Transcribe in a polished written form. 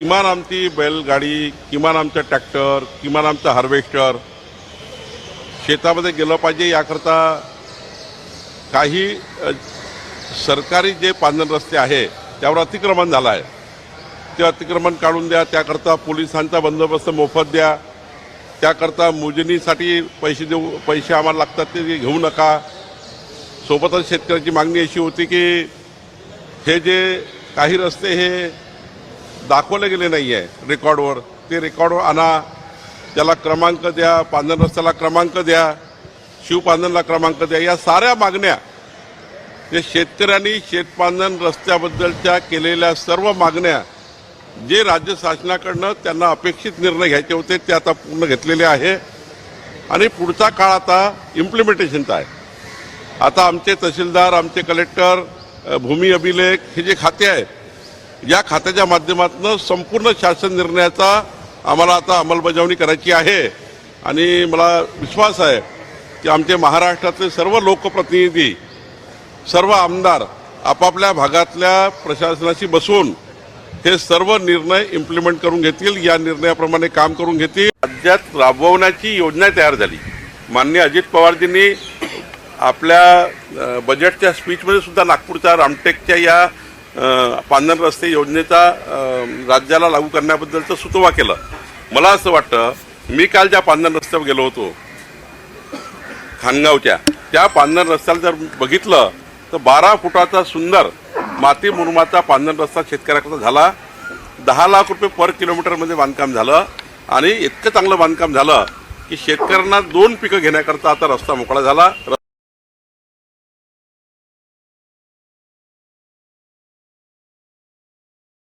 किमान आमची बैलगाडी, किमान आमचा ट्रॅक्टर, किमान आमचा हार्वेस्टर शेतामध्ये गेलं पाहिजे याकरता काही सरकारी जे पांधन रस्ते आहे त्यावर अतिक्रमण झालं आहे. ते अतिक्रमण काढून द्या. त्याकरता पोलिसांचा बंदोबस्त मोफत द्या. त्याकरता मोजणीसाठी पैसे आम्हाला लागतात ते घेऊ नका. सोबतच शेतकऱ्याची मागणी अशी होती की हे जे काही रस्ते हे दाखवले गेले नाही आहे रेकॉर्डवर, ते रेकॉर्डवर आणा. त्याला क्रमांक द्या. पांधन रस्त्याला क्रमांक द्या. शिवपांधनला क्रमांक द्या. या साऱ्या मागण्या जे शेतकऱ्यांनी शेतपांधन रस्त्याबद्दलच्या केलेल्या सर्व मागण्या जे राज्य शासनाकडनं त्यांना अपेक्षित निर्णय घ्यायचे होते ते आता पूर्ण घेतलेले आहे आणि पुढचा काळ आता इम्प्लिमेंटेशनचा आहे. आता आमचे तहसीलदार, आमचे कलेक्टर, भूमी अभिलेख हे जे खाते आहे या खात्याच्या माध्यमातून संपूर्ण शासन निर्णयाचा आम्हाला आता अंमलबजावणी करायची आहे. आणि मला विश्वास आहे की आमचे महाराष्ट्रातले सर्व लोकप्रतिनिधी, सर्व आमदार आपापल्या भागातल्या प्रशासनाशी बसून हे सर्व निर्णय इम्प्लिमेंट करून घेतील. या निर्णयाप्रमाणे काम करून घेतील. राज्यात राबवण्याची योजना तयार झाली. माननीय अजित पवारजींनी आपल्या बजेटच्या स्पीचमध्ये सुद्धा नागपूरच्या रामटेकच्या या पांधन रस्ते योजनेचा राज्याला लागू करण्याबद्दलचं सुतोवा केलं. मला असं वाटतं, मी काल ज्या पांधन रस्त्यावर गेलो होतो खानगावच्या, त्या पांधन रस्त्याला जर बघितलं तर 12 फुटाचा सुंदर माती मुरमाचा पांधन रस्ता शेतकऱ्याकरता झाला. 10 लाख रुपये पर किलोमीटरमध्ये बांधकाम झालं आणि इतकं चांगलं बांधकाम झालं की शेतकऱ्यांना 2 पिकं घेण्याकरता आता रस्ता मोकळा झाला.